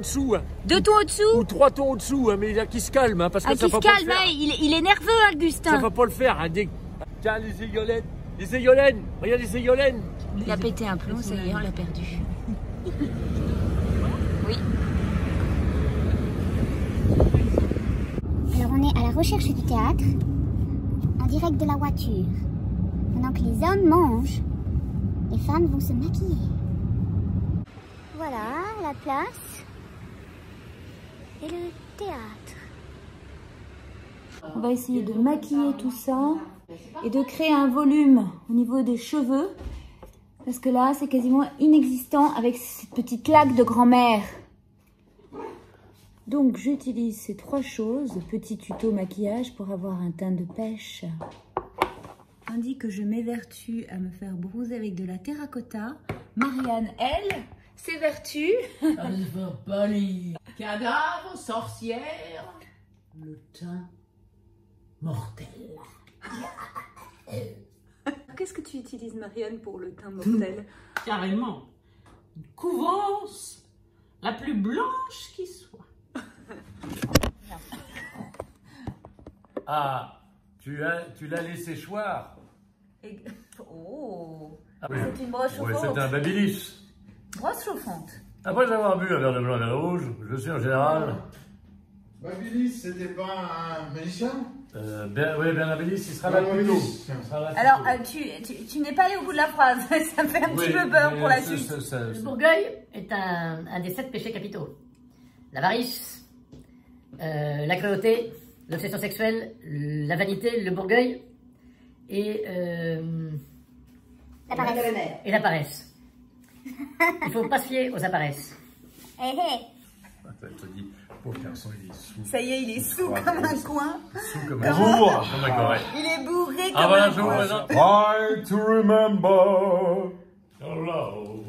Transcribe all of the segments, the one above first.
au-dessous. Hein. 2 tons au-dessous? Ou 3 tons au-dessous, hein, mais qui se calme, hein, parce que ah, ça qui va se pas calme, le faire. hein, il est nerveux, Augustin. Ça va pas le faire. Hein, Tiens, les éoliennes. Les éoliennes. Regarde les éoliennes. Il a pété un plomb, ça y est, on l'a perdu. Oui. Alors on est à la recherche du théâtre, en direct de la voiture. Pendant que les hommes mangent, les femmes vont se maquiller. Voilà la place et le théâtre. On va essayer de maquiller tout ça et de créer un volume au niveau des cheveux. Parce que là, c'est quasiment inexistant avec cette petite laque de grand-mère. Donc, j'utilise ces 3 choses, petit tuto maquillage pour avoir un teint de pêche. Tandis que je m'évertue à me faire bronzer avec de la terracotta, Marianne, elle, s'évertue. Poli, cadavre, sorcière, le teint mortel. Qu'est-ce que tu utilises, Marianne, pour le teint mortel? Carrément, une couvence la plus blanche qui soit. Ah, tu l'as laissé choir. Oh, Ah, oui. c'est une brosse Oui, chauffante. c'est un babyliss. Brosse chauffante. Après avoir bu un verre de blanc et de rouge, je suis en général... Babilis, c'était pas un magicien? Oui, Bernard Bélis, il sera là plus tôt. Alors, tu n'es pas allé au bout de la phrase. Ça me fait un petit peu peur pour la suite. Le Bourgueil est un des 7 péchés capitaux. L'avarice, la cruauté, l'obsession sexuelle, la vanité, le Bourgueil et la paresse. Il ne faut pas se fier aux apparences. Hé hé. Je te dis, pauvre garçon, il est sous. Ça y est, il est sous comme un coin. Sous comme un bourre. Comme un correct. Il est bourré comme Ah voilà, un je vous coin. présente. Try to remember. Hello.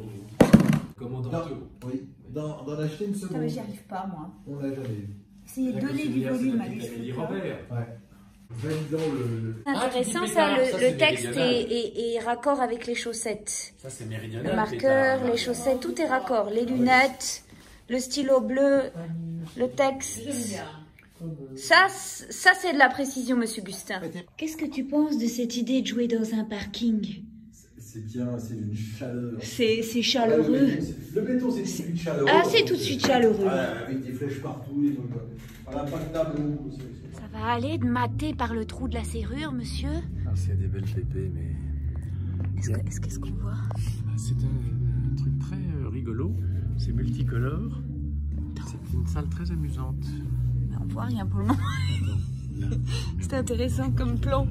Oui, dans la Chine, Putain, mais j'y arrive pas, moi. on l'a jamais vu. Essayez de donner du volume à lui. Ouais. Validant le... Intéressant ça, le texte est raccord avec les chaussettes. Ça, c'est méridional. Le marqueur, les chaussettes, tout est raccord. Les lunettes, le stylo bleu, le texte. Ça c'est de la précision, monsieur Gustin. Qu'est-ce que tu penses de cette idée de jouer dans un parking? C'est bien, c'est d'une chaleur. C'est chaleureux. Le béton, c'est tout de suite chaleureux. Ah, c'est tout de suite chaleureux. Avec des flèches partout, des trucs. Voilà, pas de tableau. Ça va aller de mater par le trou de la serrure, monsieur? Ah, c'est des belles pépées, mais... Qu'est-ce qu'on voit? C'est un truc très rigolo. C'est multicolore. C'est une salle très amusante. Mais on voit rien pour le moment. C'est intéressant comme plan.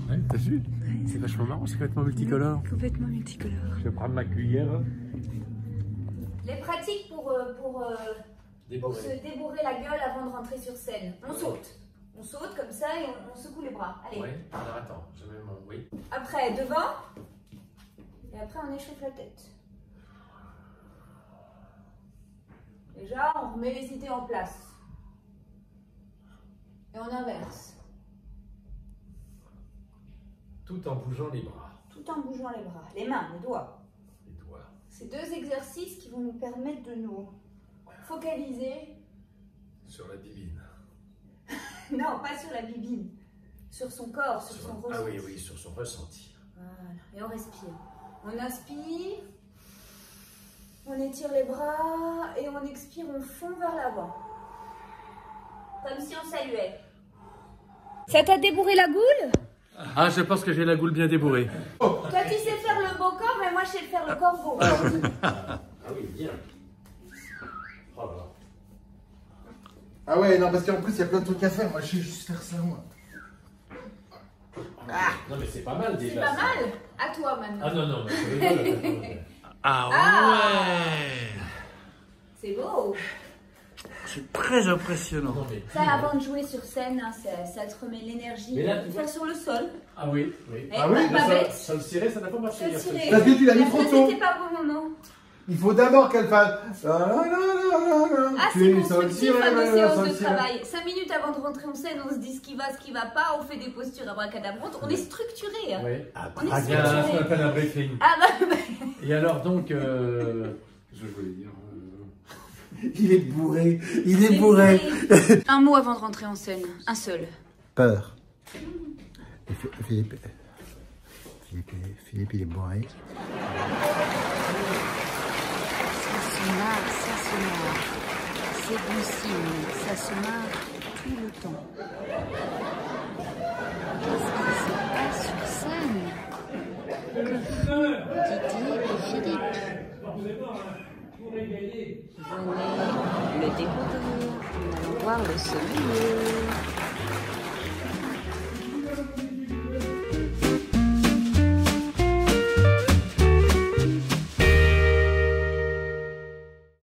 Ouais, t'as vu? C'est vachement marrant, c'est complètement multicolore. Complètement multicolore. Je vais prendre ma cuillère. Les pratiques pour se débourrer la gueule avant de rentrer sur scène. On saute. On saute comme ça et on secoue les bras. Allez. Ouais, alors attends, je mets mon... Oui. Après, devant. Et après, on échauffe la tête. Déjà, on remet les idées en place. Et on inverse. Tout en bougeant les bras. Tout en bougeant les bras. Les mains, les doigts. Les doigts. C'est 2 exercices qui vont nous permettre de nous focaliser. Sur la bibine. Non, pas sur la bibine. Sur son corps, sur son ressenti. Ah oui, oui, sur son ressenti. Voilà. Et on respire. On inspire. On étire les bras. Et on expire, on fond vers l'avant. Comme si on saluait. Ça t'a débourré la goule? Ah, je pense que j'ai la goule bien débourrée. Toi, tu sais faire le beau corps, mais moi, je sais faire le corbeau. Ah oui, bien. Oh là là. Ah ouais, non, parce qu'en plus, il y a plein de trucs à faire. Moi, je sais juste faire ça, moi. Non, mais c'est pas mal C'est déjà. pas ça. mal. À toi, maintenant. Ah non, non, mais je rigole. Ah ouais. C'est beau. C'est très impressionnant. Non, mais... Ça, avant de jouer sur scène, hein, ça te remet l'énergie. Mais là, Tu faire sur le sol. Ah oui, oui. Eh, pas oui, pas bête. Ça le cirait, ça n'a pas marché. Ça le cirait. Parce que tu l'as mis trop tôt. C'était pas au bon moment. Il faut d'abord qu'elle fasse. Ah, c'est constructif à nos séances de travail. 5 minutes avant de rentrer en scène, on se dit ce qui va pas, on fait des postures abracadabrantes. On est structuré. Hein. Oui. On est Il y a ce qu'on structuré. appelle un briefing. Ah bah, Et alors donc, je voulais dire... Il est bourré. Il est bourré. Un mot avant de rentrer en scène. Un seul. Peur. Philippe, il est bourré. Ça se marre. C'est bon signe. Ça se marre tout le temps. Qu'est-ce qui se passe sur scène? Titi et Philippe. Venez le découvrir en allant voir le sommelier.